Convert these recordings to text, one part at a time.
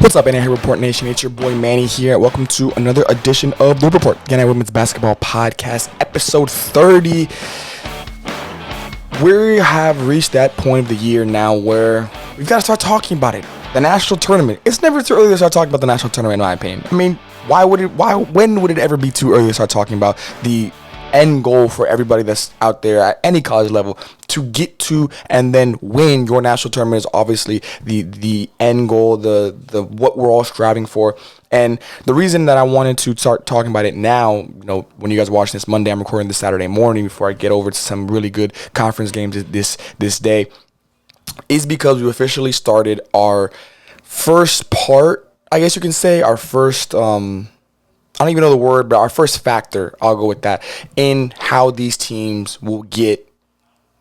What's up, NAIA Report Nation? It's your boy Manny here. Welcome to another edition of the Report, NAIA Women's Basketball Podcast, episode 30. We have reached that point of the year now where we've got to start talking about it. The national tournament. It's never too early to start talking about the national tournament, in my opinion. I mean, when would it ever be too early to start talking about the end goal for everybody that's out there at any college level to get to and then win your national tournament? Is obviously the end goal, the what we're all striving for. And the reason that I wanted to start talking about it now, when you guys are watching this Monday, I'm recording this Saturday morning before I get over to some really good conference games this day, is because we officially started our first part, I guess you can say, our first I don't even know the word, but our first factor, I'll go with that, in how these teams will get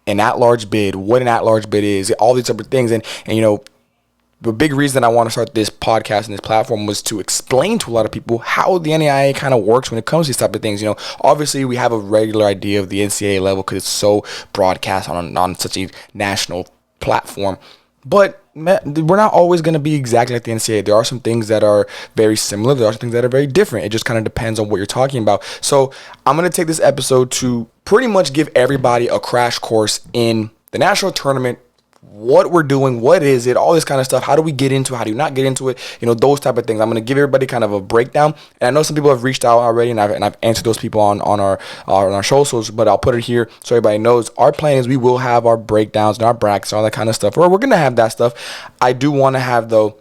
an at-large bid, what an at-large bid is, all these other things. And the big reason I want to start this podcast and this platform was to explain to a lot of people how the NAIA kind of works when it comes to these type of things. Obviously we have a regular idea of the NCAA level because it's so broadcast on such a national platform. But we're not always going to be exactly like the NCAA. There are some things that are very similar. There are some things that are very different. It just kind of depends on what you're talking about. So I'm going to take this episode to pretty much give everybody a crash course in the national tournament, what we're doing, what is it, all this kind of stuff. How do we get into it? How do you not get into it? Those type of things. I'm going to give everybody kind of a breakdown. And I know some people have reached out already, and I've answered those people on our socials, but I'll put it here so everybody knows. Our plan is we will have our breakdowns and our brackets and all that kind of stuff. We're going to have that stuff. I do want to have, though,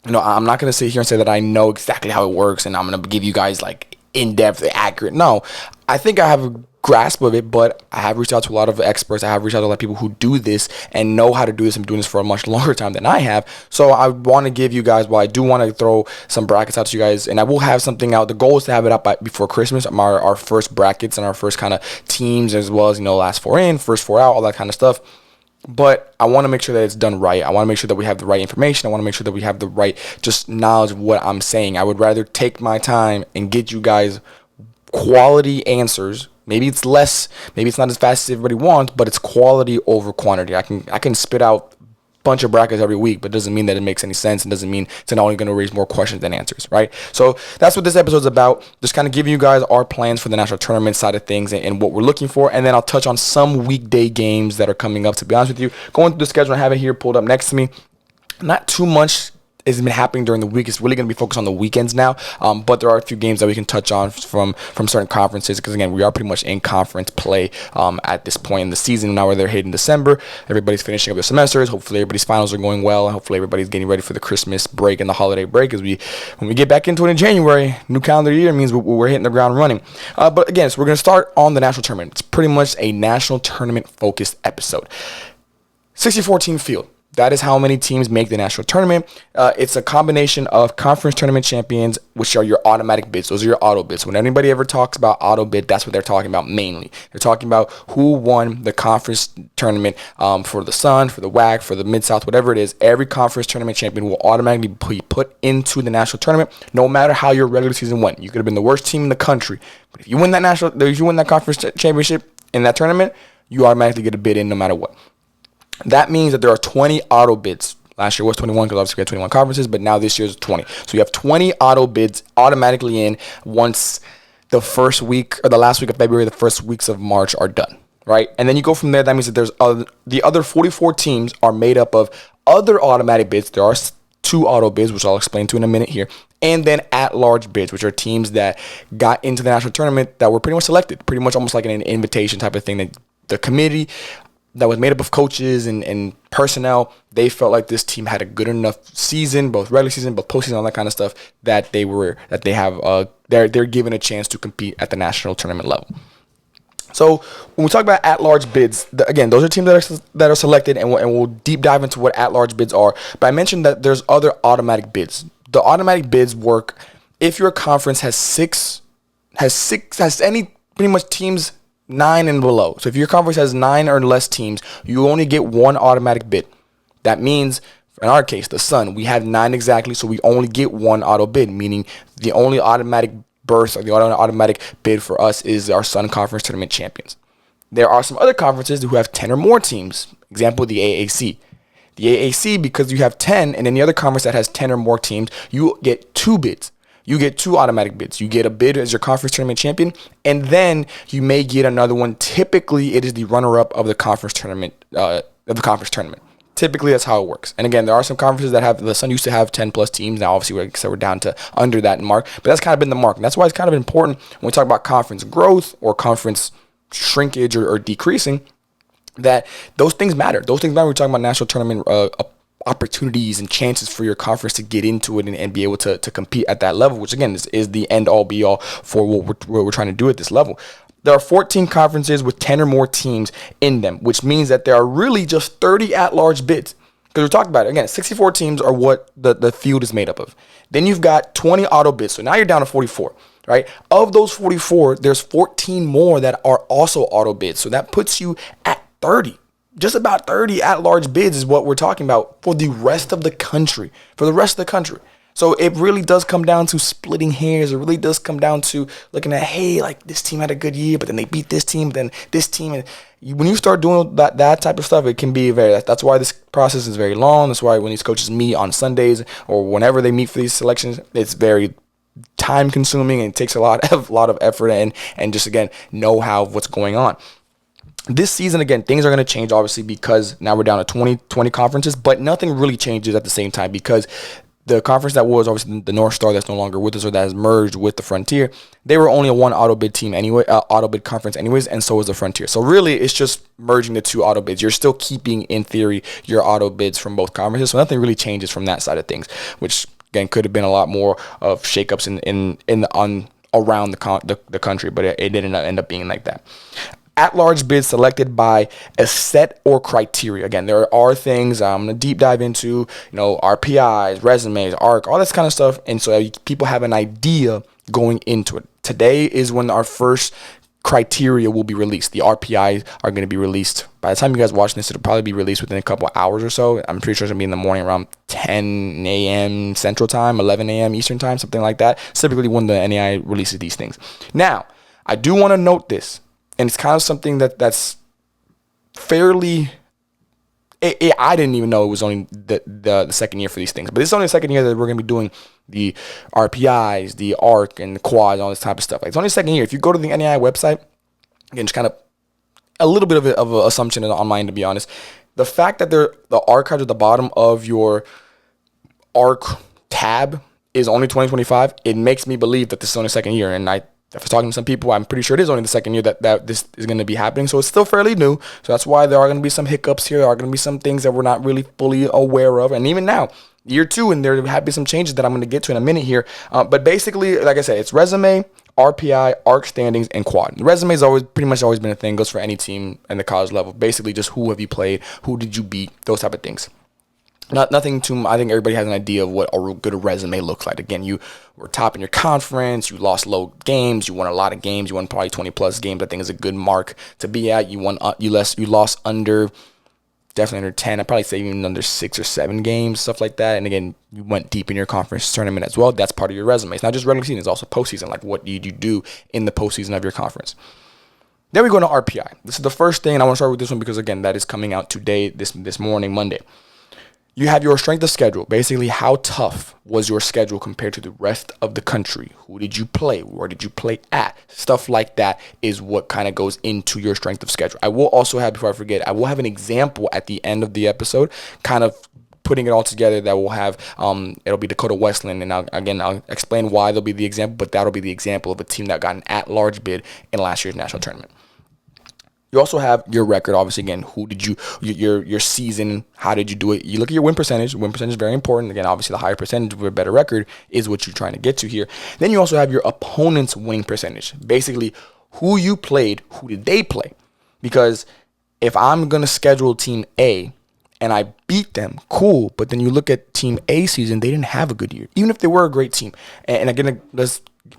I'm not going to sit here and say that I know exactly how it works and I'm going to give you guys like in-depth, accurate. No, I think I have a grasp of it, but I have reached out to a lot of experts. I have reached out to a lot of people who do this and know how to do this. I'm doing this for a much longer time than I have. So I want to give you guys, I do want to throw some brackets out to you guys, and I will have something out. The goal is to have it up before Christmas, our first brackets and our first kind of teams, as well as, last four in, first four out, all that kind of stuff. But I want to make sure that it's done right. I want to make sure that we have the right information. I want to make sure that we have the right just knowledge of what I'm saying. I would rather take my time and get you guys quality answers. Maybe it's less, maybe it's not as fast as everybody wants, but it's quality over quantity. I can spit out a bunch of brackets every week, but it doesn't mean that it makes any sense. It doesn't mean it's not only going to raise more questions than answers, right? So that's what this episode's about. Just kind of giving you guys our plans for the national tournament side of things and what we're looking for. And then I'll touch on some weekday games that are coming up, to be honest with you. Going through the schedule, I have it here pulled up next to me. Not too much has been happening during the week. It's really going to be focused on the weekends now, but there are a few games that we can touch on from certain conferences, because again, we are pretty much in conference play at this point in the season. Now they're hitting December, everybody's finishing up their semesters. Hopefully everybody's finals are going well, and hopefully everybody's getting ready for the Christmas break and the holiday break, as when we get back into it in January, new calendar year means we're hitting the ground running. But again, so we're going to start on the national tournament. It's pretty much a national tournament focused episode. 64 team field. That is how many teams make the national tournament. It's a combination of conference tournament champions, which are your automatic bids. Those are your auto bids. When anybody ever talks about auto bid, that's what they're talking about mainly. They're talking about who won the conference tournament for the Sun, for the WAC, for the Mid-South, whatever it is. Every conference tournament champion will automatically be put into the national tournament, no matter how your regular season went. You could have been the worst team in the country, but if you win that conference championship in that tournament, you automatically get a bid in no matter what. That means that there are 20 auto bids. Last year was 21 because obviously we had 21 conferences, but now this year's 20. So you have 20 auto bids automatically in once the first week or the last week of February, the first weeks of March are done, right? And then you go from there. That means that there's the other 44 teams are made up of other automatic bids. There are 2 auto bids, which I'll explain to in a minute here, and then at-large bids, which are teams that got into the national tournament that were pretty much selected, pretty much almost like an invitation type of thing. That the committee that was made up of coaches and personnel, they felt like this team had a good enough season, both regular season, both postseason, all that kind of stuff, that they're given a chance to compete at the national tournament level. So when we talk about at-large bids, again, those are teams that are selected, and we'll deep dive into what at-large bids are. But I mentioned that there's other automatic bids. The automatic bids work if your conference has any pretty much teams 9 and below. So if your conference has 9 or less teams, you only get 1 automatic bid. That means, in our case, the Sun, we have 9 exactly, so we only get 1 auto bid, meaning the only automatic berth or the automatic bid for us is our Sun Conference Tournament champions. There are some other conferences who have 10 or more teams. Example, the AAC. The AAC, because you have 10, and then the other conference that has 10 or more teams, you get 2 bids. You get 2 automatic bids. You get a bid as your conference tournament champion, and then you may get another one. Typically, it is the runner-up of the conference tournament. Typically, that's how it works. And again, there are some conferences that have, the Sun used to have 10 plus teams. Now, obviously, we're down to under that mark, but that's kind of been the mark. And that's why it's kind of important when we talk about conference growth or conference shrinkage or decreasing, that those things matter. Those things matter when we're talking about national tournament opportunities and chances for your conference to get into it and be able to compete at that level, which again is the end all be all for what we're trying to do at this level. There are 14 conferences with 10 or more teams in them, which means that there are really just 30 at-large bids. Because we're talking about it, again, 64 teams are what the field is made up of. Then you've got 20 auto bids, so now you're down to 44, right? Of those 44, there's 14 more that are also auto bids, so that puts you at 30. Just about 30 at-large bids is what we're talking about for the rest of the country. So it really does come down to splitting hairs. It really does come down to looking at, hey, like this team had a good year, but then they beat this team, then this team. And when you start doing that type of stuff, it can be that's why this process is very long. That's why when these coaches meet on Sundays or whenever they meet for these selections, it's very time consuming and it takes a lot of effort and just, again, know-how of what's going on. This season, again, things are going to change, obviously, because now we're down to 20 conferences, but nothing really changes at the same time because the conference that was obviously the North Star that's no longer with us or that has merged with the Frontier, they were only a one auto bid team anyway, auto bid conference anyways, and so was the Frontier. So really, it's just merging the 2 auto bids. You're still keeping, in theory, your auto bids from both conferences, so nothing really changes from that side of things, which again could have been a lot more of shakeups around the country, but it didn't end up being like that. At-large bids selected by a set or criteria. Again, there are things I'm going to deep dive into, RPIs, resumes, ARC, all this kind of stuff. And so people have an idea going into it. Today is when our first criteria will be released. The RPIs are going to be released. By the time you guys watch this, it'll probably be released within a couple of hours or so. I'm pretty sure it's going to be in the morning around 10 a.m. Central Time, 11 a.m. Eastern Time, something like that. It's typically when the NAIA releases these things. Now, I do want to note this. And it's kind of something that's fairly. I didn't even know it was only the second year for these things, but it's only the second year that we're going to be doing the RPIs, the ARC, and the quad, all this type of stuff. Like, it's only the second year. If you go to the NAIA website, again, just kind of a little bit of an assumption on mine, to be honest. The fact that the archives at the bottom of your ARC tab is only 2025, it makes me believe that this is only the second year, and after talking to some people, I'm pretty sure it is only the second year that this is going to be happening. So it's still fairly new. So that's why there are going to be some hiccups here. There are going to be some things that we're not really fully aware of. And even now, year 2, and there have been some changes that I'm going to get to in a minute here. But basically, like I said, it's resume, RPI, ARC standings, and quad. The resume has pretty much always been a thing. Goes for any team in the college level. Basically, just who have you played, who did you beat, those type of things. Nothing too. I think everybody has an idea of what a good resume looks like. Again, you were top in your conference. You lost low games. You won a lot of games. You won probably 20 plus games. I think is a good mark to be at. You lost under, definitely under 10. I'd probably say even under 6 or 7 games, stuff like that. And again, you went deep in your conference tournament as well. That's part of your resume. It's not just regular season. It's also postseason. Like, what did you do in the postseason of your conference? Then we go to RPI. This is the first thing, and I want to start with this one because again, that is coming out today, this morning, Monday. You have your strength of schedule. Basically, how tough was your schedule compared to the rest of the country? Who did you play? Where did you play at? Stuff like that is what kind of goes into your strength of schedule. I will also have, before I forget, I will have an example at the end of the episode, kind of putting it all together that will have, it'll be Dakota Wesleyan. And I'll explain why there'll be the example, but that'll be the example of a team that got an at-large bid in last year's national tournament. You also have your record, obviously, again, who did you, your season, how did you do it? You look at your win percentage. Win percentage is very important. Again, obviously, the higher percentage with a better record is what you're trying to get to here. Then you also have your opponent's winning percentage. Basically, who you played, who did they play? Because if I'm going to schedule Team A and I beat them, cool. But then you look at Team A season, they didn't have a good year, even if they were a great team. And again,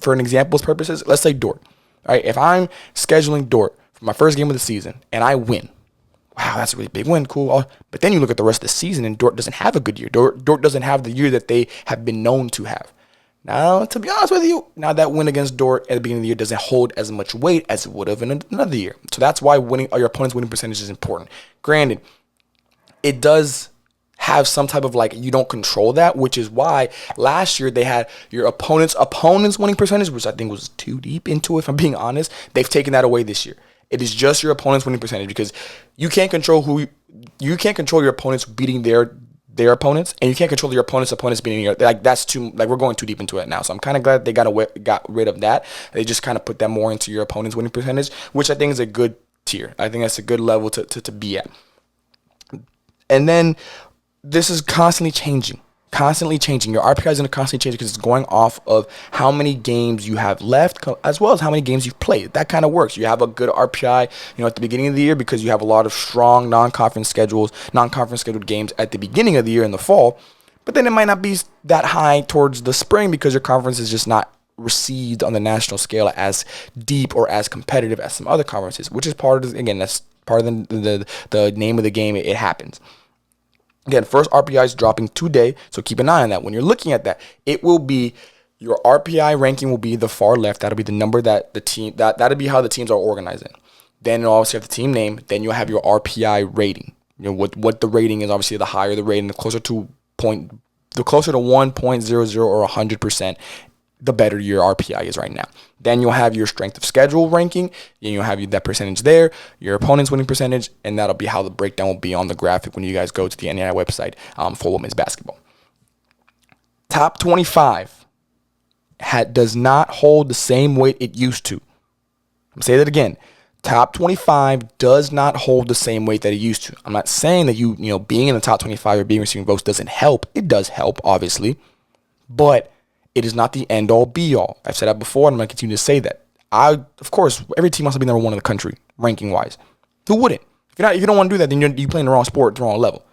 for an example's purposes, let's say Dort. All right, if I'm scheduling Dort, my first game of the season, and I win. Wow, that's a really big win. Cool. But then you look at the rest of the season, and Dort doesn't have a good year. Dort doesn't have the year that they have been known to have. Now, to be honest with you, now that win against Dort at the beginning of the year doesn't hold as much weight as it would have in another year. So that's why your opponent's winning percentage is important. Granted, it does have some type of like, you don't control that, which is why last year they had your opponent's winning percentage, which I think was too deep into it, if I'm being honest. They've taken that away this year. It is just your opponent's winning percentage, because you can't control you can't control your opponents beating their opponents, and you can't control your opponents beating your, like, that's too, like, we're going too deep into it now. So I'm kind of glad they got rid of that. They just kind of put that more into your opponent's winning percentage, which I think is a good tier. I think that's a good level to be at. And then this is constantly changing. Your RPI is going to constantly change because it's going off of how many games you have left, as well as how many games you've played. That kind of works. You have a good RPI, at the beginning of the year, because you have a lot of strong non-conference scheduled games at the beginning of the year in the fall. But then it might not be that high towards the spring, because your conference is just not received on the national scale as deep or as competitive as some other conferences, which is that's part of the name of the game. It happens. Again, first RPI is dropping today, so keep an eye on that. When you're looking at that, it will be, your RPI ranking will be the far left. That'll be the number that the team, that'll be how the teams are organizing. Then you'll obviously have the team name. Then you'll have your RPI rating. What the rating is. Obviously, the higher the rating, the closer to 1.00 or 100%, the better your RPI is right now. Then you'll have your strength of schedule ranking, and you'll have that percentage there, your opponent's winning percentage, and that'll be how the breakdown will be on the graphic when you guys go to the NAIA website for women's basketball. Top 25 does not hold the same weight it used to. I'm going to say that again. Top 25 does not hold the same weight that it used to. I'm not saying that being in the top 25 or being receiving votes doesn't help. It does help, obviously, but it is not the end-all, be-all. I've said that before, and I'm going to continue to say that. Of course, every team wants to be number one in the country, ranking-wise. Who wouldn't? If you don't want to do that, then you're playing the wrong sport, the wrong level.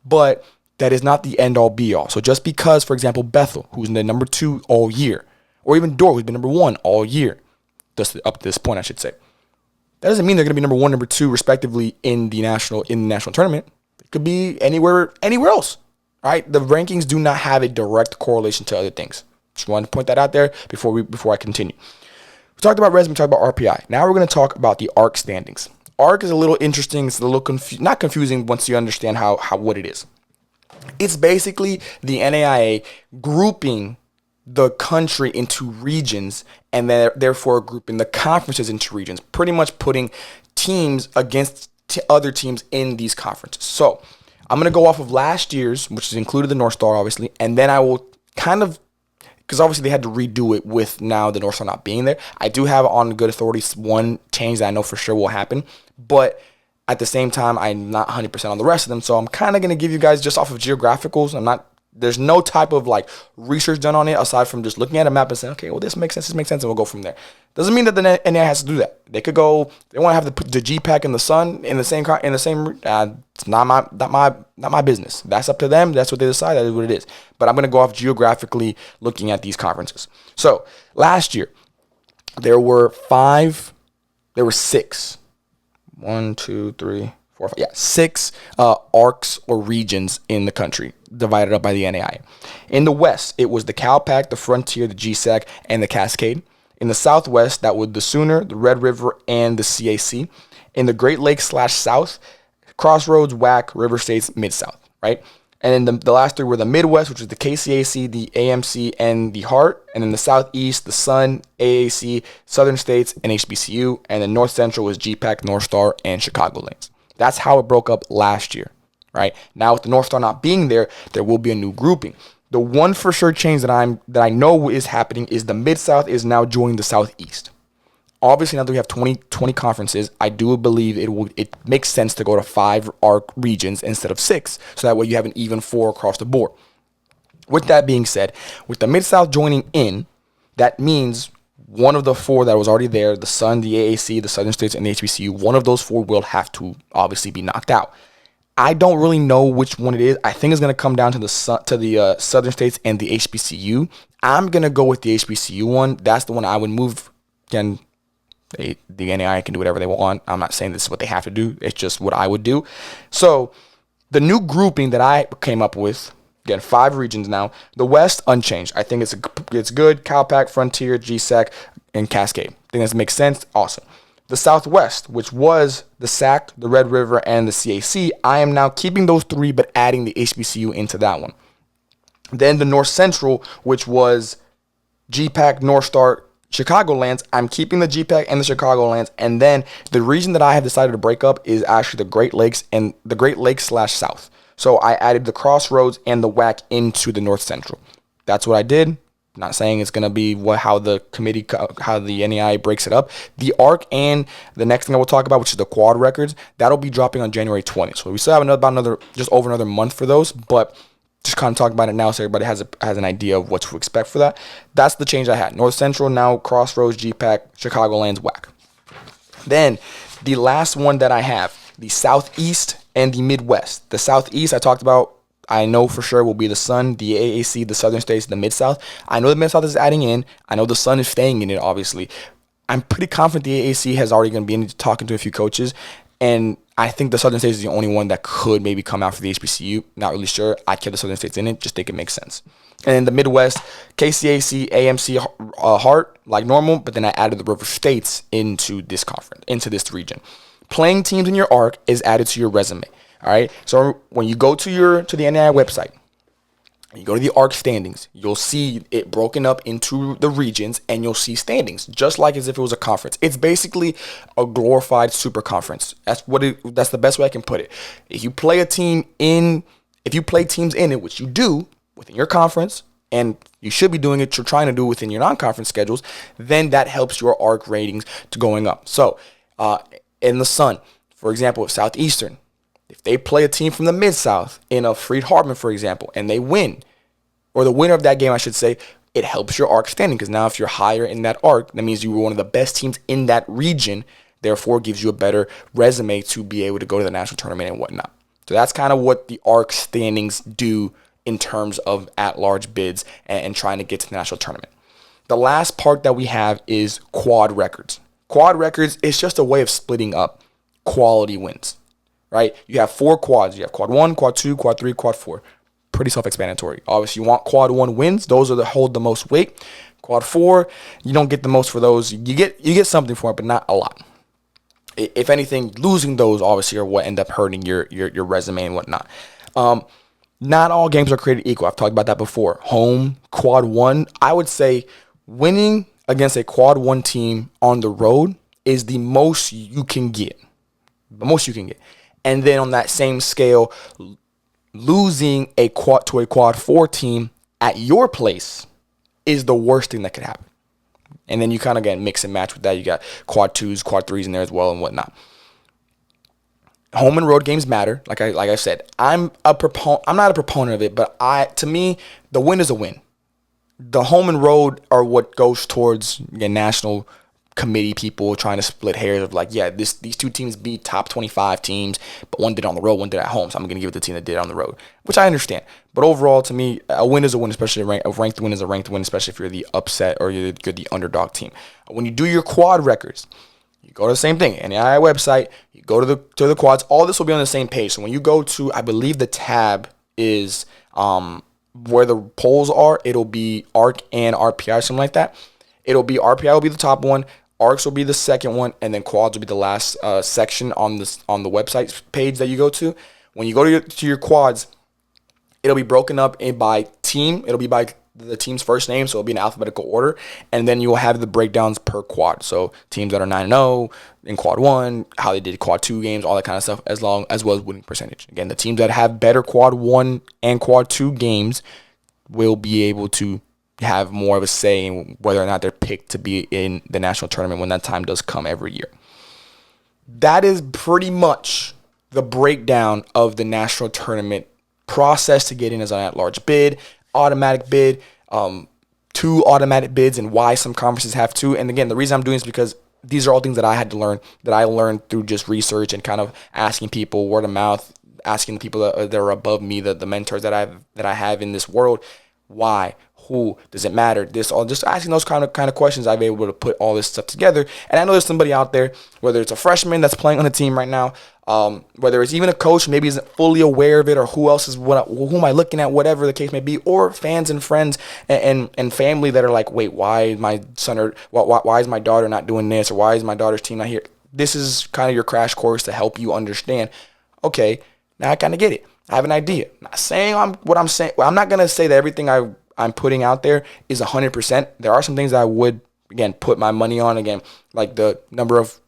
But that is not the end-all, be-all. So just because, for example, Bethel, who's in the number 2 all year, or even Dorr, who's been number 1 all year, just up to this point, I should say, that doesn't mean they're going to be number 1, number 2, respectively, in the national tournament. It could be anywhere else. Right? The rankings do not have a direct correlation to other things. Just wanted to point that out there before I continue. We talked about resume, we talked about RPI. Now we're going to talk about the ARC standings. ARC is a little interesting. It's a little not confusing once you understand what it is. It's basically the NAIA grouping the country into regions, and then therefore grouping the conferences into regions, pretty much putting teams against other teams in these conferences. So I'm going to go off of last year's, which is included the North Star, obviously, and then I will because obviously they had to redo it with now the North Star not being there. I do have on good authority one change that I know for sure will happen, but at the same time, I'm not 100% on the rest of them, so I'm kind of going to give you guys just off of geographicals. There's no type of like research done on it aside from just looking at a map and saying, okay, well, this makes sense, and we'll go from there. Doesn't mean that the NAIA has to do that. They could go, they want to have the GPAC and the Sun in the same. It's not my business. That's up to them. That's what they decide. That is what it is. But I'm going to go off geographically looking at these conferences. So last year there were 6. 1, 2, 3, 4, 5. 6 arcs or regions in the country, divided up by the NAIA. In the West, it was the CalPAC, the Frontier, the GSAC, and the Cascade. In the Southwest, that was the Sooner, the Red River, and the CAC. In the Great Lakes /South, Crossroads, WAC, River States, Mid-South, right? And then the last 3 were the Midwest, which was the KCAC, the AMC, and the Heart. And then the Southeast, the Sun, AAC, Southern States, and HBCU. And then North Central was GPAC, North Star, and Chicagolands. That's how it broke up last year, right? Now with the North Star not being there, there will be a new grouping. The one for sure change that I know is happening is the Mid-South is now joining the Southeast. Obviously, now that we have 20 conferences, I do believe it makes sense to go to 5 ARC regions instead of 6, so that way you have an even 4 across the board. With that being said, with the Mid-South joining in, that means one of the 4 that was already there, the Sun, the AAC, the Southern States, and the HBCU, one of those 4 will have to obviously be knocked out. I don't really know which one it is. I think it's going to come down to the Southern States and the HBCU. I'm going to go with the HBCU one. That's the one I would move. Again, the NAIA can do whatever they want. I'm not saying this is what they have to do. It's just what I would do. So the new grouping that I came up with, again, 5 regions now. The West, unchanged. I think it's good. CalPAC, Frontier, GSAC, and Cascade. I think that makes sense. Awesome. The Southwest, which was the SAC, the Red River, and the CAC, I am now keeping those 3, but adding the HBCU into that one. Then the North Central, which was GPAC, North Star, Chicagolands, I'm keeping the GPAC and the Chicagolands. And then the reason that I have decided to break up is actually the Great Lakes and the Great Lakes / South. So I added the Crossroads and the WAC into the North Central. That's what I did. Not saying it's going to be how the NAIA breaks it up. The ARC and the next thing I will talk about, which is the quad records, that'll be dropping on January 20th. So we still have just over another month for those, but just kind of talk about it now so everybody has an idea of what to expect for that. That's the change I had. North Central, now Crossroads, GPAC, Chicagolands, WAC. Then the last one that I have, the Southeast and the Midwest. The Southeast I talked about, I know for sure will be the Sun, the AAC, the Southern States, the Mid-South. I know the Mid-South is adding in. I know the Sun is staying in it, obviously. I'm pretty confident the AAC has already going to be talking to a few coaches. And I think the Southern States is the only one that could maybe come out for the HBCU. Not really sure. I kept the Southern States in it. Just think it makes sense. And in the Midwest, KCAC, AMC, Hart, like normal. But then I added the River States into this conference, into this region. Playing teams in your ARC is added to your resume. All right. So when you go to the NAIA website, you go to the ARC standings, you'll see it broken up into the regions, and you'll see standings, just like as if it was a conference. It's basically a glorified super conference. That's the best way I can put it. If you play teams in it, which you do within your conference, and you should be doing it, you're trying to do within your non-conference schedules, then that helps your ARC ratings to going up. So in the Sun, for example, Southeastern, if they play a team from the Mid-South in a Freed-Hardeman, for example, and they win, or the winner of that game, I should say, it helps your ARC standing, because now if you're higher in that ARC, that means you were one of the best teams in that region, therefore gives you a better resume to be able to go to the national tournament and whatnot. So that's kind of what the ARC standings do in terms of at-large bids and trying to get to the national tournament. The last part that we have is quad records. Quad records is just a way of splitting up quality wins. Right? You have 4 quads. You have quad 1, quad 2, quad 3, quad 4. Pretty self-explanatory. Obviously, you want quad 1 wins. Those are hold the most weight. Quad 4, you don't get the most for those. You get something for it, but not a lot. If anything, losing those obviously are what end up hurting your resume and whatnot. Not all games are created equal. I've talked about that before. Home, quad 1. I would say winning against a quad 1 team on the road is the most you can get. The most you can get. And then on that same scale, losing a quad 4 team at your place is the worst thing that could happen. And then you kind of get mix and match with that. You got quad 2s, quad 3s in there as well and whatnot. Home and road games matter. Like I said, I'm not a proponent of it, but to me, the win is a win. The home and road are what goes towards national committee people trying to split hairs of like, yeah, these 2 teams beat top 25 teams, but one did on the road, one did at home. So I'm going to give it to the team that did it on the road, which I understand. But overall, to me, a win is a win, especially a ranked win is a ranked win, especially if you're the upset or you're the underdog team. When you do your quad records, you go to the same thing, NAIA website, you go to the quads. All this will be on the same page. So when you go to, I believe the tab is where the polls are, it'll be ARC and RPI, something like that. It'll be RPI will be the top one. ARCs will be the second one, and then quads will be the last section on the website page that you go to. When you go to your quads, it'll be broken up by team. It'll be by the team's first name, so it'll be in alphabetical order, and then you will have the breakdowns per quad. So teams that are 9-0 in quad 1, how they did quad 2 games, all that kind of stuff, as well as winning percentage. Again, the teams that have better quad 1 and quad 2 games will be able to have more of a say in whether or not they're picked to be in the national tournament when that time does come every year. That is pretty much the breakdown of the national tournament process to get in as an at-large bid, automatic bid, 2 automatic bids, and why some conferences have 2. And again, the reason I'm doing this is because these are all things that I had to learn, that I learned through just research and kind of asking people word of mouth, asking the people that are above me, the mentors that I have in this world, why, who, does it matter, this, all, just asking those kind of questions. I've been able to put all this stuff together. And I know there's somebody out there, whether it's a freshman that's playing on the team right now, whether it's even a coach maybe isn't fully aware of it, or who am I looking at, whatever the case may be, or fans and friends and family that are like, wait, why is my son or why is my daughter not doing this, or why is my daughter's team not here? this is kind of your crash course to help you understand, okay, now I kind of get it. I have an idea. I'm not saying I'm saying. Well, I'm not going to say that everything I'm putting out there is 100%. There are some things that I would, again, put my money on, again, like the number of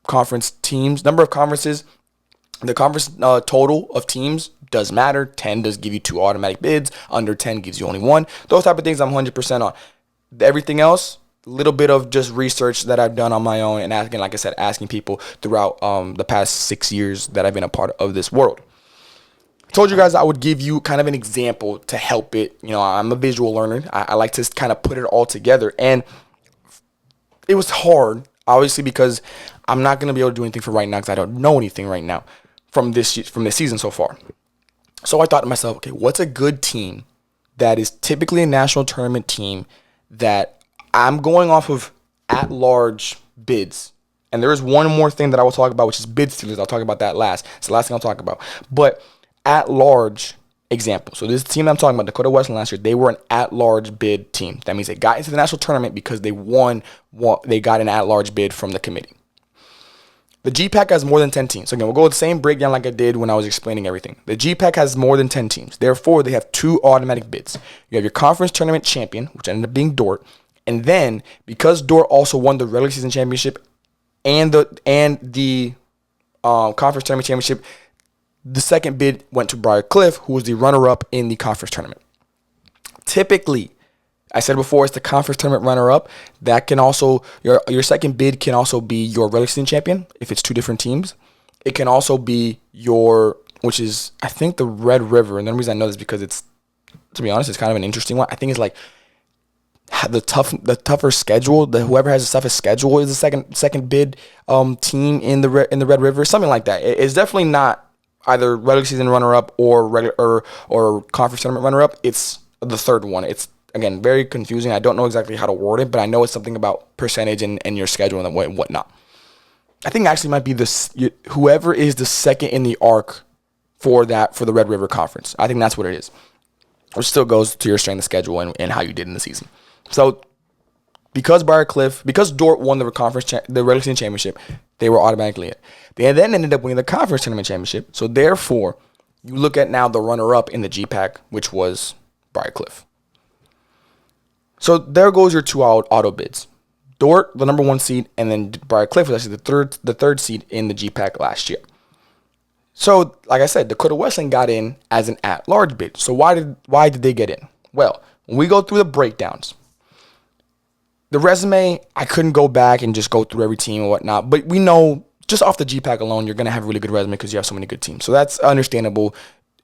conference teams, number of conferences, the conference total of teams does matter. 10 does give you 2 automatic bids. Under 10 gives you only 1. Those type of things I'm 100% on. Everything else, a little bit of just research that I've done on my own and asking, like I said, asking people throughout the past 6 years that I've been a part of this world. I told you guys I would give you kind of an example to help it. You know, I'm a visual learner. I like to kind of put it all together. And it was hard, obviously, because I'm not going to be able to do anything for right now because I don't know anything right now from this season so far. So I thought to myself, okay, what's a good team that is typically a national tournament team that I'm going off of at-large bids? And there is one more thing that I will talk about, which is bid stealers. I'll talk about that last. It's the last thing I'll talk about. But at-large example. So this team I'm talking about, Dakota Wesleyan last year, they were an at-large bid team. That means they got into the national tournament because they they got an at-large bid from the committee. The GPAC has more than 10 teams. So again, we'll go with the same breakdown like I did when I was explaining everything. The GPAC has more than 10 teams. Therefore, they have 2 automatic bids. You have your conference tournament champion, which ended up being Dort. And then, because Dort also won the regular season championship and the conference tournament championship, the second bid went to Briar Cliff, who was the runner-up in the conference tournament. Typically, I said before, it's the conference tournament runner-up. That can also, your second bid can also be your regular season champion, if it's 2 different teams. It can also be which is, I think, the Red River. And the reason I know this is because it's, to be honest, it's kind of an interesting one. I think it's like the tougher schedule. Whoever has the toughest schedule is the second bid team in the Red River, something like that. It's definitely not either regular season runner-up or conference tournament runner-up. It's the third one. It's, again, very confusing. I don't know exactly how to word it, but I know it's something about percentage and your schedule and whatnot. I think actually might be whoever is the second in the arc for the Red River Conference. I think that's what it is. Which still goes to your strength of schedule and how you did in the season. So because Dort won the regular season championship, they were automatically in. They then ended up winning the conference tournament championship. So therefore, you look at now the runner-up in the GPAC, which was Briar Cliff. So there goes your 2 auto bids. Dort, the number 1 seed, and then Briar Cliff was actually the third seed in the GPAC last year. So, like I said, Dakota Wesleyan got in as an at-large bid. So why did they get in? Well, when we go through the breakdowns, the resume, I couldn't go back and just go through every team and whatnot, but we know just off the GPAC alone, you're going to have a really good resume because you have so many good teams. So that's understandable.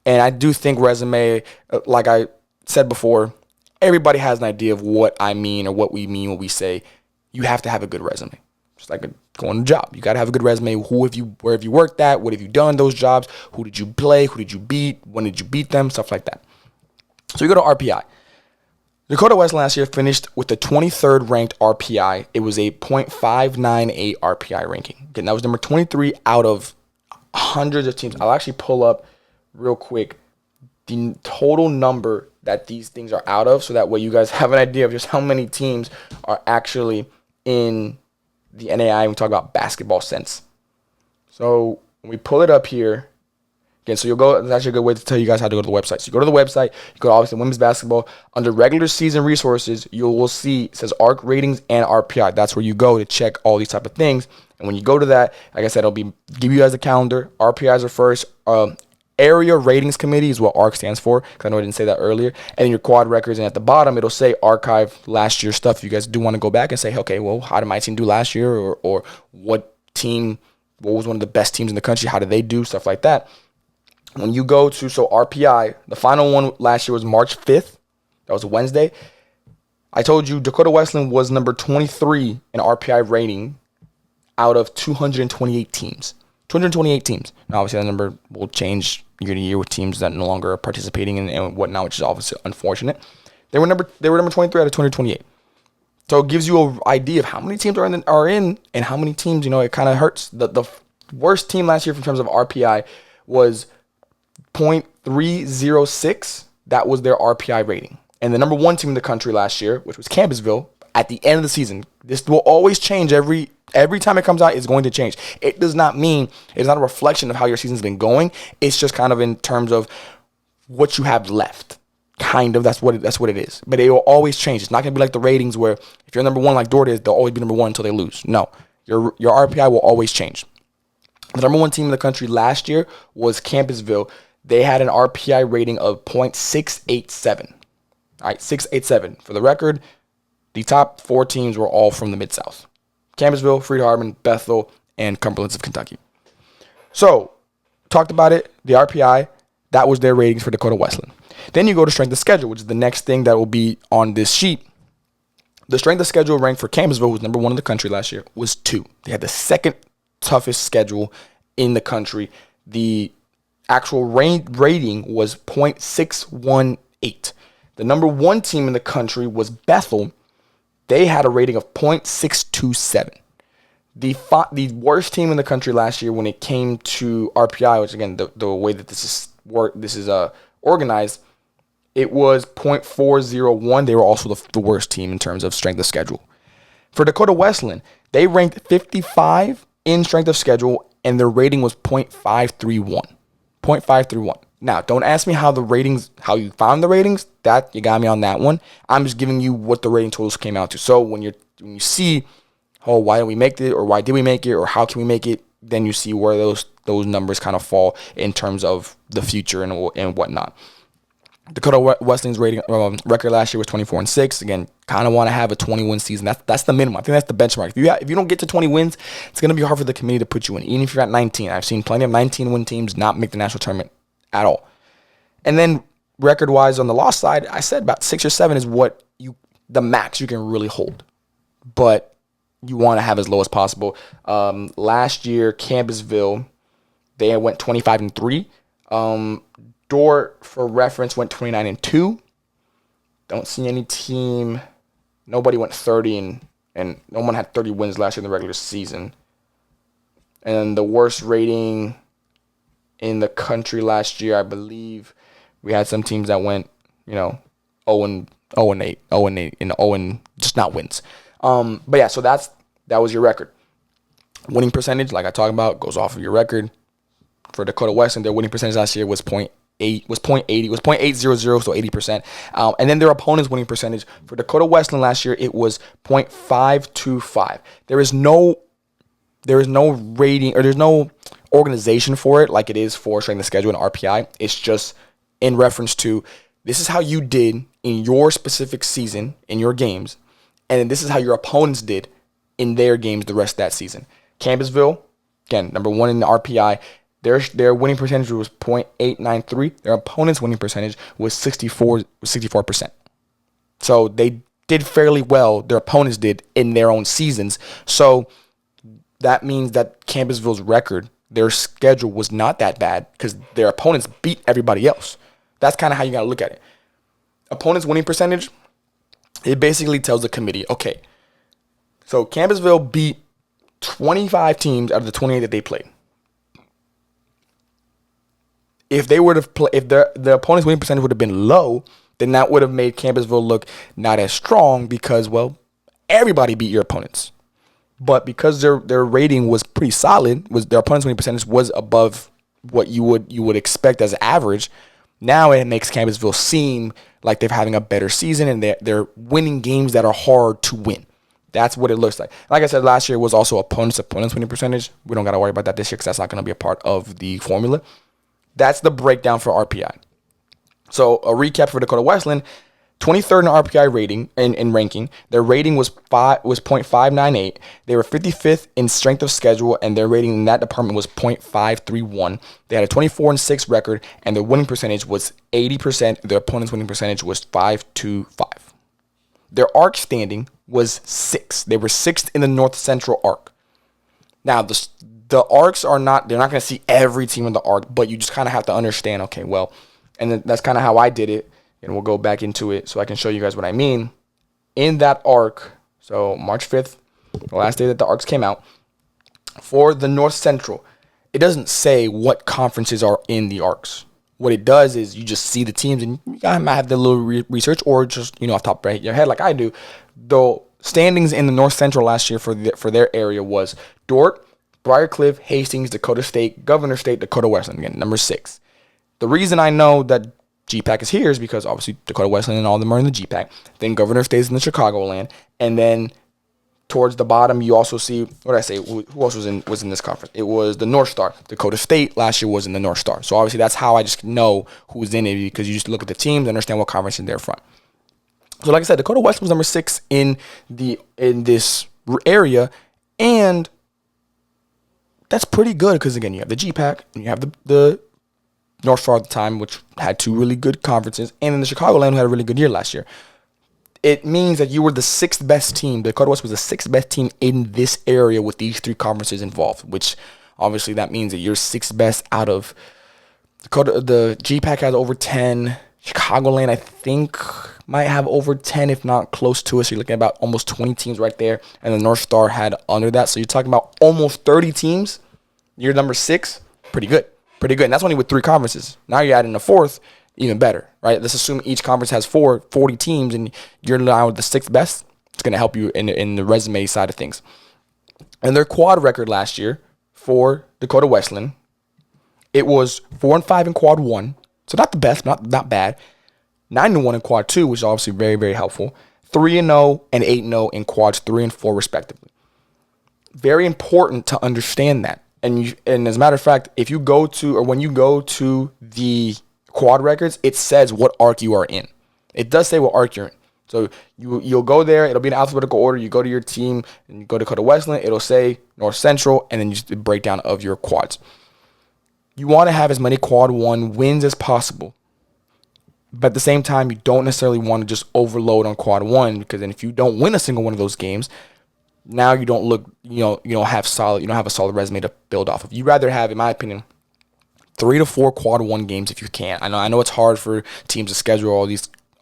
And I do think resume, like I said before, everybody has an idea of what I mean or what we mean when we say you have to have a good resume. Just like going to a job. You got to have a good resume. Where have you worked at? What have you done those jobs? Who did you play? Who did you beat? When did you beat them? Stuff like that. So you go to RPI. Dakota Wesleyan last year finished with the 23rd ranked RPI. It was a .598 RPI ranking. Again, that was number 23 out of hundreds of teams. I'll actually pull up real quick the total number that these things are out of, so that way you guys have an idea of just how many teams are actually in the NAIA when we talk about basketball sense. So when we pull it up here, again, so you'll go, that's actually a good way to tell you guys how to go to the website. So you go to the website, you go to obviously women's basketball, under regular season resources, you will see, it says ARC ratings and RPI. That's where you go to check all these type of things. And when you go to that, like I said, give you guys a calendar. RPIs are first. Area Ratings Committee is what ARC stands for, because I know I didn't say that earlier. And then your quad records, and at the bottom, it'll say archive last year's stuff. You guys do want to go back and say, okay, well, how did my team do last year? Or what was one of the best teams in the country? How did they do? Stuff like that. When you go to, RPI, the final one last year was March 5th. That was a Wednesday. I told you Dakota Wesleyan was number 23 in RPI rating out of 228 teams. 228 teams. Now, obviously, that number will change year to year with teams that no longer are participating and whatnot, which is obviously unfortunate. They were number 23 out of 228. So it gives you an idea of how many teams are in and how many teams, it kind of hurts. The worst team last year in terms of RPI was .306. That was their RPI rating. And the number 1 team in the country last year, which was Campbellsville, at the end of the season. This will always change every time it comes out. It's going to change. It does not mean, it's not a reflection of how your season's been going. It's just kind of in terms of what you have left. Kind of, that's what it is. But it will always change. It's not going to be like the ratings where if you're number one like Dort is, they'll always be number one until they lose. No, your RPI will always change. The number one team in the country last year was Campbellsville. They had an RPI rating of .687. All right, 687. For the record, the top 4 teams were all from the Mid-South. Campbellsville, Freed-Hardeman, Bethel, and Cumberlands of Kentucky. So, talked about it, the RPI, that was their ratings for Dakota Wesleyan. Then you go to strength of schedule, which is the next thing that will be on this sheet. The strength of schedule rank for Campbellsville, who was number 1 in the country last year, was 2. They had the second toughest schedule in the country. The actual rating was .618. The number 1 team in the country was Bethel. They had a rating of .627. The worst team in the country last year when it came to RPI, which again, the way that this is organized, it was .401. They were also the worst team in terms of strength of schedule. For Dakota Wesleyan, they ranked 55 in strength of schedule, and their rating was .531. .531. Now, don't ask me how you found the ratings. That you got me on that one. I'm just giving you what the rating totals came out to. So when you see, oh, why did we make it, or why did we make it, or how can we make it, then you see where those numbers kind of fall in terms of the future and whatnot. Dakota Wesleyan's rating record last year was 24-6. Again, kind of want to have a 20-win season. That's the minimum. I think that's the benchmark. If you don't get to 20 wins, it's going to be hard for the committee to put you in. Even if you're at 19, I've seen plenty of 19-win teams not make the national tournament at all. And then record-wise on the loss side, I said about 6 or 7 is the max you can really hold. But you want to have as low as possible. Last year, Campbellsville, they went 25-3. Dort, for reference, went 29-2. Don't see any team. Nobody went 30, and no one had 30 wins last year in the regular season. And the worst rating in the country last year, I believe, we had some teams that went, 0-8, 0-8, and 0, just not wins. But yeah, so that was your record. Winning percentage, like I talked about, goes off of your record. For Dakota Wesleyan, their winning percentage last year was .80, was .800, so 80%. And then their opponent's winning percentage for Dakota Wesleyan last year, it was .525. There is no rating, or there's no organization for it like it is for strength of schedule and RPI. It's just in reference to, this is how you did in your specific season in your games, and then this is how your opponents did in their games the rest of that season. Campbellsville, again, number 1 in the RPI. Their winning percentage was .893. Their opponent's winning percentage was 64%. So they did fairly well. Their opponents did in their own seasons. So that means that Campbellsville's record, their schedule was not that bad because their opponents beat everybody else. That's kind of how you got to look at it. Opponent's winning percentage, it basically tells the committee, okay, so Campbellsville beat 25 teams out of the 28 that they played. If they were to play, if the opponent's winning percentage would have been low, then that would have made Campbellsville look not as strong because, well, everybody beat your opponents. But because their rating was pretty solid, was their opponent's winning percentage was above what you would expect as average. Now it makes Campbellsville seem like they're having a better season and they're winning games that are hard to win. That's what it looks like. Like I said, last year was also opponent's winning percentage. We don't got to worry about that this year because that's not going to be a part of the formula. That's the breakdown for RPI. So a recap for Dakota Wesleyan, 23rd in RPI rating in ranking. Their rating was .598. They were 55th in strength of schedule, and their rating in that department was .531. They had a 24-6 record, and their winning percentage was 80%. Their opponent's winning percentage was .525. Their arc standing was 6th. They were 6th in the North Central arc. Now, the arcs are not, they're not going to see every team in the arc, but you just kind of have to understand, okay, well, and then that's kind of how I did it, and we'll go back into it so I can show you guys what I mean. In that arc, so March 5th, the last day that the arcs came out, for the North Central, it doesn't say what conferences are in the arcs. What it does is you just see the teams, and you might have the little research, or just, off the top of your head like I do. They'll standings in the North Central last year for their area was Dordt, Briarcliff, Hastings, Dakota State, Governor State, Dakota Wesleyan, again, number 6. The reason I know that GPAC is here is because obviously Dakota Wesleyan and all of them are in the GPAC. Then Governor State is in the Chicagoland, and then towards the bottom, you also see, what did I say? Who else was in this conference? It was the North Star. Dakota State last year was in the North Star. So obviously that's how I just know who's in it, because you just look at the teams, understand what conference they're from. So like I said, Dakota West was number 6 in this area, and that's pretty good because, again, you have the GPAC and you have the North Star at the time, which had 2 really good conferences, and then the Chicagoland, who had a really good year last year. It means that you were the 6th best team. Dakota West was the 6th best team in this area with these 3 conferences involved, which obviously that means that you're 6th best out of Dakota. The GPAC has over 10. Chicagoland, I think, might have over 10, if not close to it. So you're looking at about almost 20 teams right there. And the North Star had under that. So you're talking about almost 30 teams. You're number 6. Pretty good. Pretty good. And that's only with 3 conferences. Now you're adding a 4th. Even better, right? Let's assume each conference has 40 teams, and you're now the 6th best. It's going to help you in the resume side of things. And their quad record last year for Dakota Wesleyan, it was 4-5 in quad 1, so not the best, not bad. 9-1 in quad 2, which is obviously very, very helpful. 3-0 and 8-0 in quads 3 and 4 respectively. Very important to understand that. And as a matter of fact, if you go to, or when you go to the quad records, it says what arc you are in. It does say what arc you're in. So you'll go there. It'll be in alphabetical order. You go to your team and you go to Dakota Wesleyan. It'll say North Central, and then you just the breakdown of your quads. You want to have as many quad 1 wins as possible, but at the same time, you don't necessarily want to just overload on quad 1, because then if you don't win a single one of those games, now you don't look, you don't have a solid resume to build off of. You'd rather have, in my opinion, 3 to 4 quad 1 games if you can. I know it's hard for teams to schedule all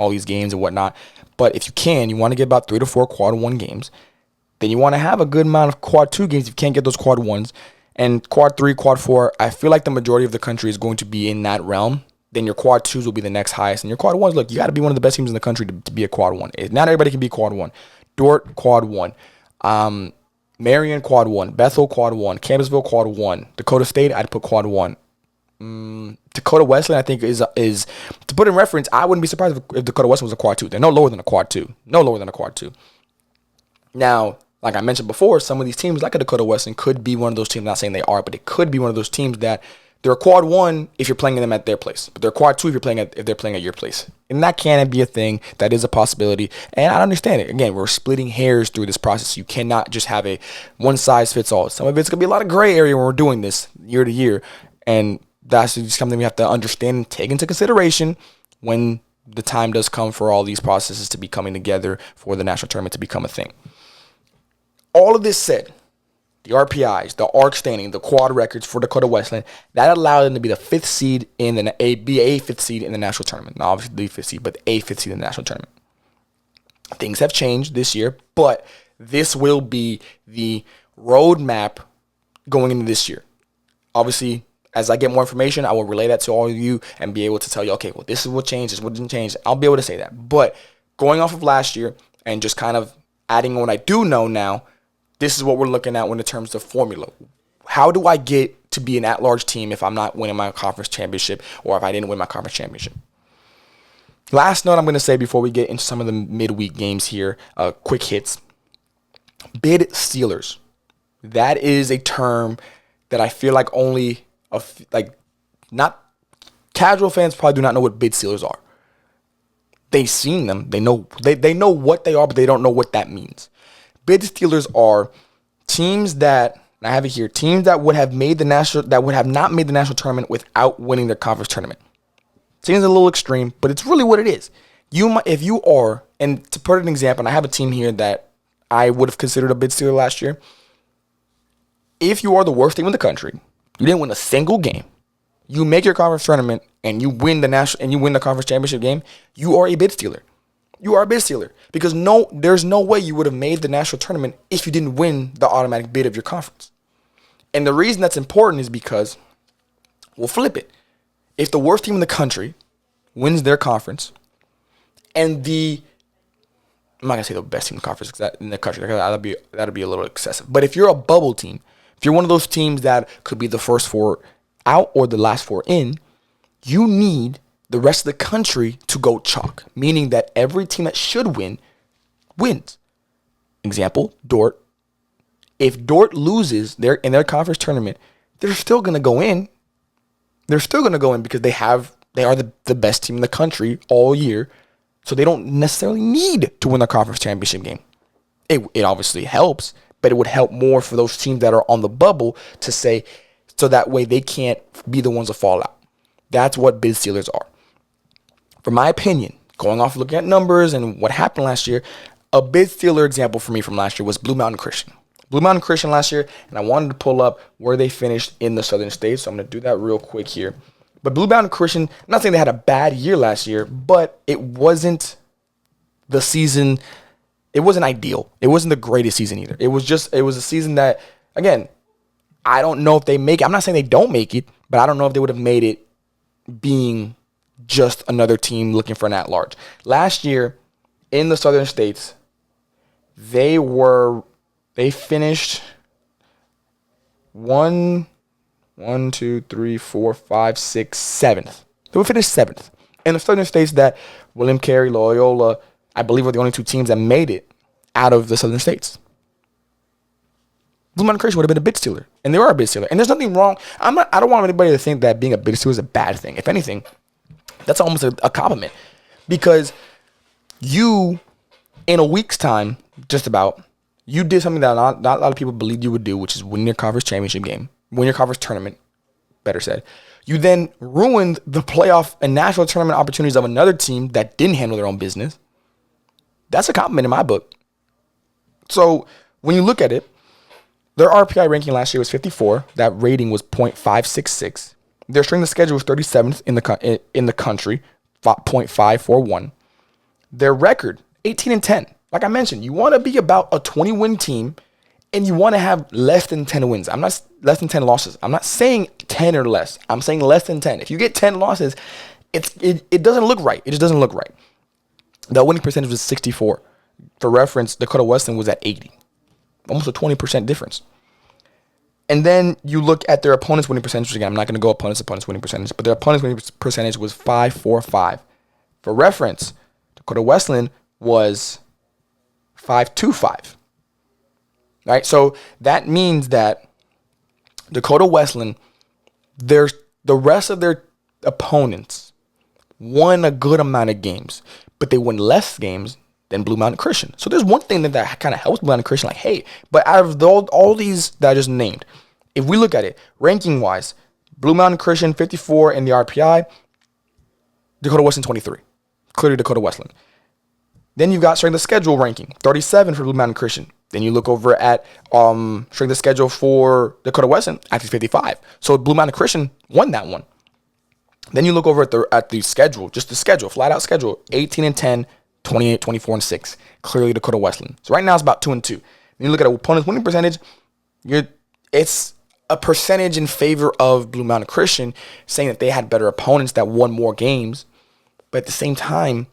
these games and whatnot, but if you can, you want to get about 3 to 4 quad 1 games. Then you want to have a good amount of quad 2 games if you can't get those quad 1s. And quad 3, quad 4, I feel like the majority of the country is going to be in that realm. Then your quad 2s will be the next highest. And your quad 1s, look, you got to be one of the best teams in the country to be a quad 1. Not everybody can be quad 1. Dordt, quad 1. Marion, quad 1. Bethel, quad 1. Campbellsville, quad 1. Dakota State, I'd put quad 1. Dakota Wesleyan, I think, is to put in reference, I wouldn't be surprised if Dakota Wesleyan was a quad 2. They're no lower than a quad 2. No lower than a quad 2. Now, like I mentioned before, some of these teams, like a Dakota Wesleyan, could be one of those teams. I'm not saying they are, but it could be one of those teams that they're a quad 1 if you're playing them at their place, but they're quad 2 if they're playing at your place. And that can be a thing. That is a possibility. And I understand it. Again, we're splitting hairs through this process. You cannot just have a one size fits all. Some of it's gonna be a lot of gray area when we're doing this year to year, and that's just something we have to understand and take into consideration when the time does come for all these processes to be coming together for the national tournament to become a thing. All of this said, the RPIs, the arc standing, the quad records for Dakota Wesleyan, that allowed them to be the 5th seed in the a 5th seed in the national tournament. Not obviously the 5th seed, but a 5th seed in the national tournament. Things have changed this year, but this will be the roadmap going into this year. Obviously, as I get more information, I will relay that to all of you and be able to tell you, okay, well, this is what changed, this is what didn't change. I'll be able to say that. But going off of last year and just kind of adding on what I do know now, this is what we're looking at when in terms of formula. How do I get to be an at-large team if I'm not winning my conference championship, or if I didn't win my conference championship? Last note I'm going to say before we get into some of the midweek games here, quick hits. Bid stealers. That is a term that I feel like only not casual fans probably do not know what bid stealers are. They've seen them. They know what they are, but they don't know what that means. Bid stealers are teams that, and I have it here, teams that would have not made the national tournament without winning their conference tournament. Seems a little extreme, but it's really what it is. If you are, and to put an example, and I have a team here that I would have considered a bid stealer last year. If you are the worst team in the country, you didn't win a single game, you make your conference tournament and you win the conference championship game, you are a bid stealer. You are a bid stealer, because there's no way you would have made the national tournament if you didn't win the automatic bid of your conference. And the reason that's important is because we'll flip it. If the worst team in the country wins their conference and the I'm not gonna say the best team in the conference in the country. That'd be a little excessive. But if you're a bubble team, if you're one of those teams that could be the first four out or the last four in, you need the rest of the country to go chalk, meaning that every team that should win wins. Example, Dort. If Dort loses in their conference tournament, they're still gonna go in. They're still gonna go in because they are the best team in the country all year. So they don't necessarily need to win the conference championship game. It obviously helps, but it would help more for those teams that are on the bubble to say, so that way they can't be the ones to fall out. That's what bid stealers are. For my opinion, going off looking at numbers and what happened last year, a bid stealer example for me from last year was Blue Mountain Christian. Blue Mountain Christian last year, and I wanted to pull up where they finished in the Southern States, so I'm going to do that real quick here. But Blue Mountain Christian, I'm not saying they had a bad year last year, but it wasn't the season. It wasn't ideal. It wasn't the greatest season either. It was a season that, again, I don't know if they make it. I'm not saying they don't make it, but I don't know if they would have made it being just another team looking for an at-large. Last year in the Southern States, they finished 7th. They would finish 7th. In the Southern States that William Carey, Loyola, I believe were the only two teams that made it out of the Southern States. Blue Mountain Christian would have been a bid stealer. And they are a bid stealer. And there's nothing wrong. I don't want anybody to think that being a bid stealer is a bad thing. If anything, that's almost a compliment. Because you, in a week's time, just about, you did something that not a lot of people believed you would do, which is win your conference championship game. Win your conference tournament, better said. You then ruined the playoff and national tournament opportunities of another team that didn't handle their own business. That's a compliment in my book. So when you look at it, their RPI ranking last year was 54. That rating was .566. Their strength of schedule was 37th in the country, .541. Their record, 18-10. Like I mentioned, you want to be about a 20-win team, and you want to have less than 10 wins. I'm not less than 10 losses. I'm not saying 10 or less. I'm saying less than 10. If you get 10 losses, it doesn't look right. It just doesn't look right. The winning percentage was 64. For reference, Dakota Wesleyan was at 80. Almost a 20% difference. And then you look at their opponent's winning percentage. Again, I'm not going to go opponent's winning percentage, but their opponent's winning percentage was .545. For reference, Dakota Wesleyan was .525. Right? So that means that Dakota Wesleyan, the rest of their opponents won a good amount of games, but they won less games than Blue Mountain Christian. So there's one thing that kind of helps Blue Mountain Christian, like, hey, but out of all these that I just named, if we look at it ranking-wise, Blue Mountain Christian 54 in the RPI, Dakota Wesleyan 23. Clearly Dakota Wesleyan. Then you've got strength of schedule ranking, 37 for Blue Mountain Christian. Then you look over at strength of schedule for Dakota Wesleyan, actually 55. So Blue Mountain Christian won that one. Then you look over at the schedule, just the schedule, flat out schedule, 18-10, 28, 24, and 6. Clearly Dakota Wesleyan. So right now it's about 2-2. Then you look at an opponent's winning percentage, it's a percentage in favor of Blue Mountain Christian, saying that they had better opponents that won more games. But at the same time,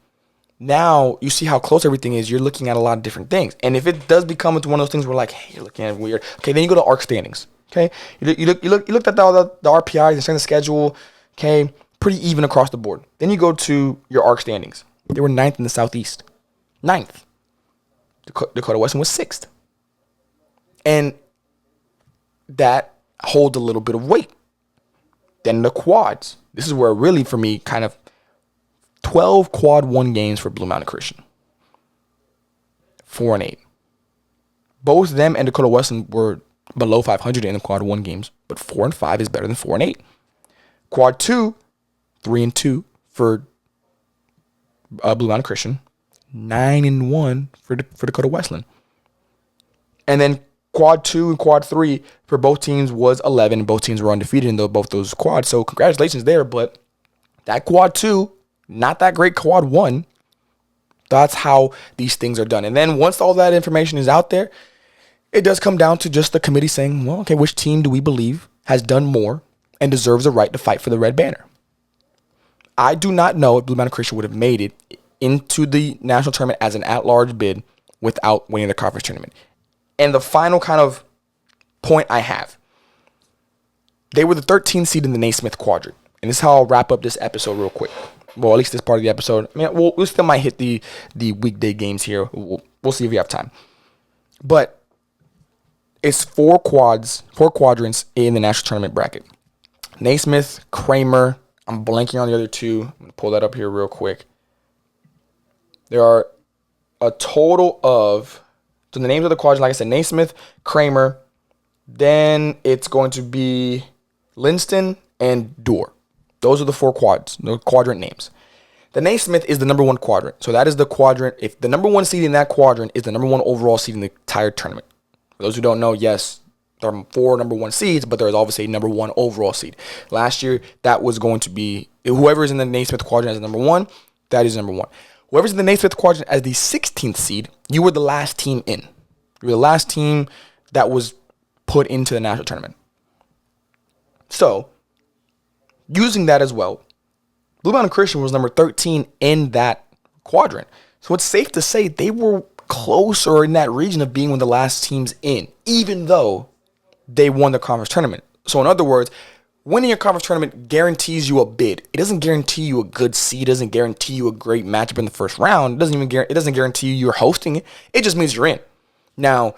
now you see how close everything is. You're looking at a lot of different things. And if it does become into one of those things where like, hey, you're looking at it weird. Okay, then you go to ARC standings. Okay, you looked at the RPIs and strength of schedule. Okay, pretty even across the board. Then you go to your ARC standings. They were 9th in the Southeast. 9th. Dakota Wesleyan was 6th. And that holds a little bit of weight. Then the quads. This is where really, for me, kind of 12 quad 1 games for Blue Mountain Christian. 4-8. Both them and Dakota Wesleyan were below 500 in the quad 1 games, but 4-5 is better than 4-8. Quad 2, 3-2 for Blue Mountain Christian, 9-1 for Dakota Wesleyan. And then quad 2 and quad 3 for both teams was 11. Both teams were undefeated in both those quads. So congratulations there. But that quad 2, not that great quad 1. That's how these things are done. And then once all that information is out there, it does come down to just the committee saying, well, okay, which team do we believe has done more and deserves a right to fight for the red banner? I do not know if Blue Mountain Christian would have made it into the national tournament as an at-large bid without winning the conference tournament. And the final kind of point I have, they were the 13th seed in the Naismith quadrant. And this is how I'll wrap up this episode real quick. Well, at least this part of the episode. I mean, we still might hit the weekday games here. We'll see if we have time. But it's four quadrants in the national tournament bracket. Naismith, Kramer. I'm blanking on the other two. I'm going to pull that up here real quick. There are a total of, so the names of the quadrant, like I said, Naismith, Kramer, then it's going to be Linston and Dorr. Those are the four quadrant names. The Naismith is the number one quadrant. So that is the quadrant. If the number one seed in that quadrant is the number one overall seed in the entire tournament. For those who don't know, yes, there are four number one seeds, but there is obviously a number one overall seed. Last year, that was going to be, whoever is in the Naismith quadrant as number one, that is number one. Whoever's in the Naismith quadrant as the 16th seed, you were the last team in. You were the last team that was put into the national tournament. So, using that as well, Blue Mountain Christian was number 13 in that quadrant. So it's safe to say they were closer in that region of being one of the last teams in, even though they won the conference tournament. So in other words, winning a conference tournament guarantees you a bid. It doesn't guarantee you a good seed. It doesn't guarantee you a great matchup in the first round. It doesn't guarantee you're hosting it. It just means you're in. Now,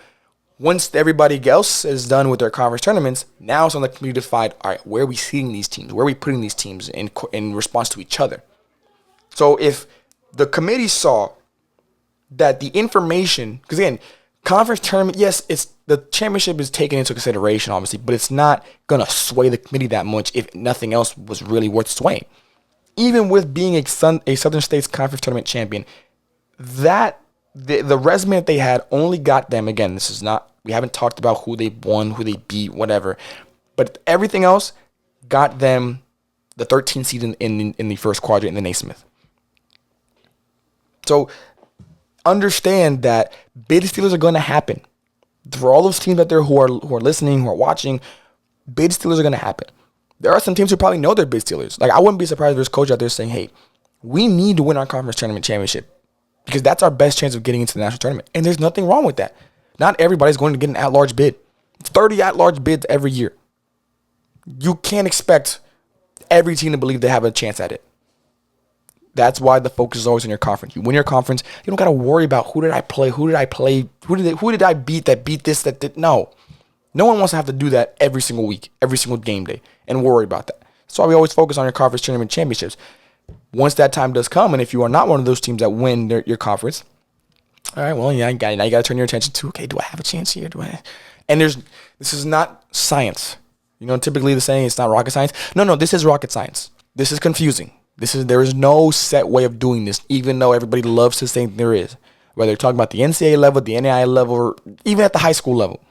once everybody else is done with their conference tournaments, now it's on the committee to decide, all right, where are we seeding these teams? Where are we putting these teams in response to each other? So if the committee saw that the information, because again, conference tournament, yes, it's the championship is taken into consideration, obviously, but it's not going to sway the committee that much if nothing else was really worth swaying. Even with being a Southern States Conference Tournament champion, that the resume that they had only got them, again, this is not, we haven't talked about who they won, who they beat, whatever, but everything else got them the 13th seed in the first quadrant in the Naismith. So understand that bid stealers are going to happen. For all those teams out there who are listening, who are watching, bid stealers are going to happen. There are some teams who probably know they're bid stealers. Like, I wouldn't be surprised if there's a coach out there saying, hey, we need to win our conference tournament championship because that's our best chance of getting into the national tournament. And there's nothing wrong with that. Not everybody's going to get an at-large bid. 30 at-large bids every year. You can't expect every team to believe they have a chance at it. That's why the focus is always on your conference. You win your conference, you don't got to worry about who did I play, who did I beat that beat this, that did. No one wants to have to do that every single week, every single game day, and worry about that. That's why we always focus on your conference tournament championships. Once that time does come, and if you are not one of those teams that win your conference, all right, well, yeah, now you got to turn your attention to, okay, do I have a chance here? And this is not science. You know, typically the saying, it's not rocket science. No, this is rocket science. This is confusing. There is no set way of doing this, even though everybody loves to think there is. Whether you're talking about the NCAA level, the NAIA level, or even at the high school level.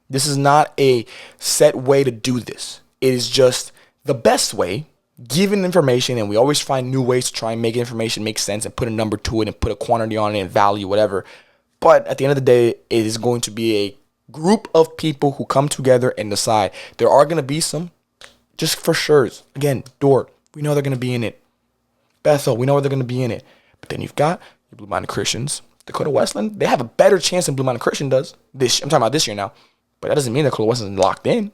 This is not a set way to do this. It is just the best way, given information, and we always find new ways to try and make information make sense and put a number to it and put a quantity on it and value, whatever. But at the end of the day, it is going to be a group of people who come together and decide. There are going to be some, just for sure. Again, Dort, we know they're going to be in it. Bethel, we know they're going to be in it. But then you've got your Blue Mountain Christians, Dakota Wesleyan. They have a better chance than Blue Mountain Christian does. I'm talking about this year now. But that doesn't mean that Dakota Wesleyan's locked in.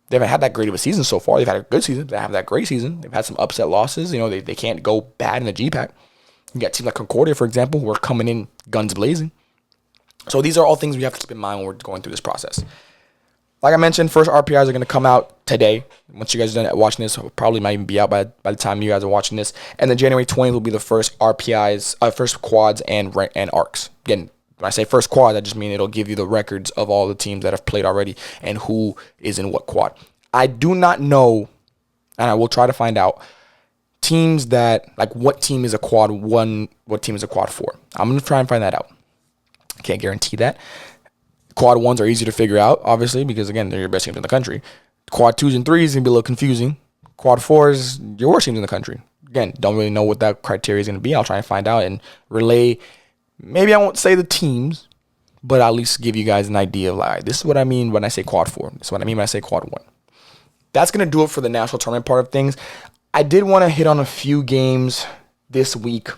They haven't had that great of a season so far. They've had a good season. They have that great season. They've had some upset losses. You know, they can't go bad in the GPAC. You got teams like Concordia, for example, who are coming in guns blazing. So these are all things we have to keep in mind when we're going through this process. Like I mentioned, first RPIs are going to come out today. Once you guys are done watching this, probably might even be out by the time you guys are watching this. And then January 20th will be the first RPIs, first quads and arcs. Again, when I say first quad, I just mean it'll give you the records of all the teams that have played already and who is in what quad. I do not know, and I will try to find out, teams that, like, what team is a quad 1, what team is a quad 4. I'm going to try and find that out. I can't guarantee that. Quad 1s are easy to figure out, obviously, because, again, they're your best teams in the country. Quad 2s and 3s is going to be a little confusing. Quad 4s, your worst teams in the country. Again, don't really know what that criteria is going to be. I'll try and find out and relay. Maybe I won't say the teams, but I'll at least give you guys an idea of, like, this is what I mean when I say quad 4. This is what I mean when I say quad 1. That's going to do it for the national tournament part of things. I did want to hit on a few games this week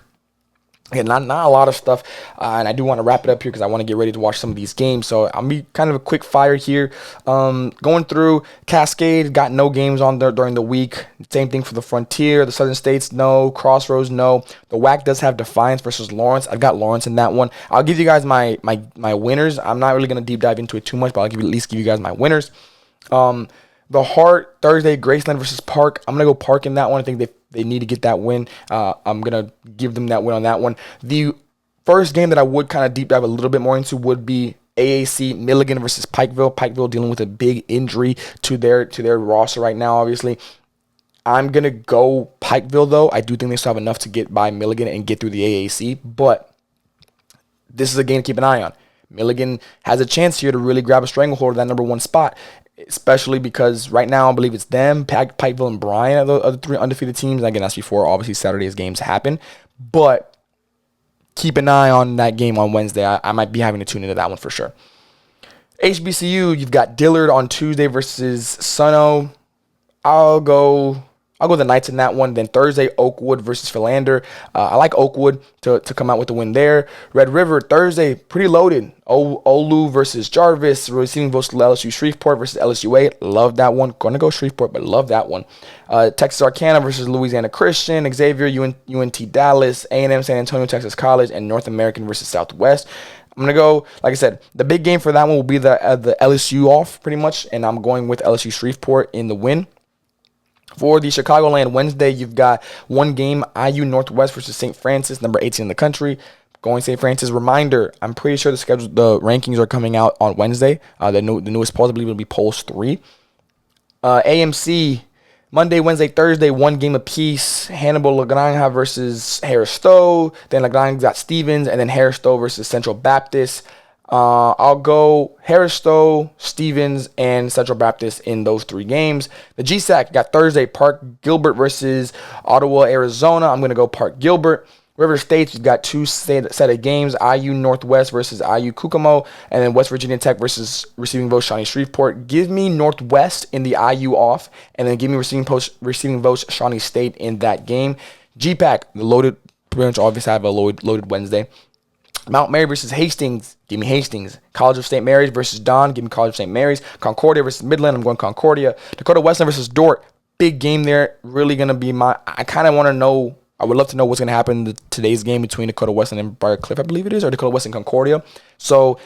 Again, not a lot of stuff, and I do want to wrap it up here because I want to get ready to watch some of these games. So I'll be kind of a quick fire here. Going through Cascade, got no games on there during the week. Same thing for the Frontier, the Southern States, no. Crossroads, no. The WAC does have Defiance versus Lawrence. I've got Lawrence in that one. I'll give you guys my winners. I'm not really gonna deep dive into it too much, but I'll at least give you guys my winners. The Heart Thursday, Graceland versus Park. I'm gonna go Park in that one. I think they need to get that win. I'm gonna give them that win on that one. The first game that I would kind of deep dive a little bit more into would be AAC Milligan versus Pikeville. Pikeville dealing with a big injury to their roster right now, obviously. I'm gonna go Pikeville though. I do think they still have enough to get by Milligan and get through the AAC, but this is a game to keep an eye on. Milligan has a chance here to really grab a stranglehold of that number 1 spot, especially because right now I believe it's them, Pikeville, and Bryan are the other 3 undefeated teams. Again, that's before obviously Saturday's games happen, but keep an eye on that game on Wednesday. I might be having to tune into that one for sure. HBCU, you've got Dillard on Tuesday versus Suno. I'll go the Knights in that one. Then Thursday, Oakwood versus Philander. I like Oakwood to come out with the win there. Red River, Thursday, pretty loaded. Olu versus Jarvis. Receiving votes to LSU Shreveport versus LSUA. Love that one. Going to go Shreveport, but love that one. Texas Arcana versus Louisiana Christian. Xavier, UNT Dallas. A&M San Antonio, Texas College. And North American versus Southwest. I'm going to go, like I said, the big game for that one will be the LSU off pretty much. And I'm going with LSU Shreveport in the win. For the Chicagoland Wednesday, you've got one game, IU Northwest versus St. Francis, number 18 in the country. Going St. Francis. Reminder, I'm pretty sure the rankings are coming out on Wednesday. The newest poll, I believe, will be polls 3. AMC, Monday, Wednesday, Thursday, one game apiece. Hannibal Lagrange versus Harris Stowe. Then Lagrange got Stevens, and then Harris Stowe versus Central Baptist. I'll go Harris Stowe, Stevens, and Central Baptist in those 3 games. The GSAC got Thursday, Park Gilbert versus Ottawa, Arizona. I'm going to go Park Gilbert. River States, you've got 2 set of games, IU Northwest versus IU Kokomo, and then West Virginia Tech versus Receiving Votes Shawnee Shreveport. Give me Northwest in the IU off, and then give me Receiving Votes Shawnee State in that game. GPAC, the loaded, pretty much obviously have a loaded Wednesday. Mount Mary versus Hastings. Give me Hastings. College of St. Mary's versus Don. Give me College of St. Mary's. Concordia versus Midland. I'm going Concordia. Dakota Wesleyan versus Dordt. Big game there. Really going to be I kind of want to know. I would love to know what's going to happen in today's game between Dakota Wesleyan and Briarcliff, I believe it is, or Dakota Wesleyan Concordia. So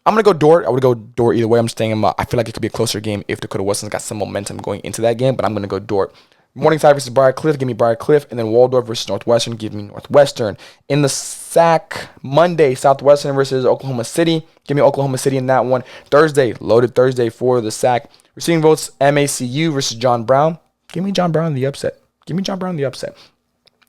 I'm going to go Dordt. I would go Dordt either way. I'm just saying I feel like it could be a closer game if Dakota Wesleyan's got some momentum going into that game, but I'm going to go Dordt. Morningside versus Briarcliff, give me Briarcliff. And then Waldorf versus Northwestern, give me Northwestern. In the SAC, Monday, Southwestern versus Oklahoma City. Give me Oklahoma City in that one. Thursday, loaded Thursday for the SAC. Receiving votes, MACU versus John Brown. Give me John Brown in the upset.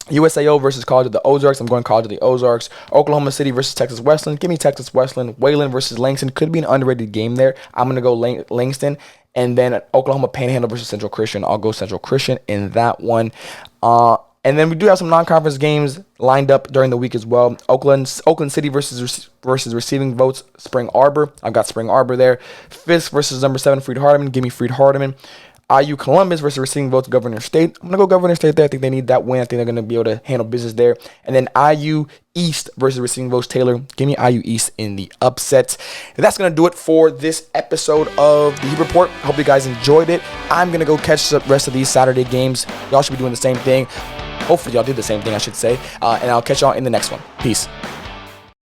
USAO versus College of the Ozarks. I'm going College of the Ozarks. Oklahoma City versus Texas Wesleyan. Give me Texas Wesleyan. Wayland versus Langston. Could be an underrated game there. I'm going to go Langston. And then Oklahoma Panhandle versus Central Christian. I'll go Central Christian in that one. And then we do have some non-conference games lined up during the week as well. Oakland City versus Receiving Votes Spring Arbor. I've got Spring Arbor there. Fisk versus number 7 Freed Hardeman. Give me Freed Hardeman. IU Columbus versus Receiving Votes Governor State. I'm going to go Governor State there. I think they need that win. I think they're going to be able to handle business there. And then IU East versus Receiving Votes Taylor. Give me IU East in the upset. And that's going to do it for this episode of the Hoop Report. I hope you guys enjoyed it. I'm going to go catch the rest of these Saturday games. Y'all should be doing the same thing. Hopefully y'all did the same thing, I should say. And I'll catch y'all in the next one. Peace.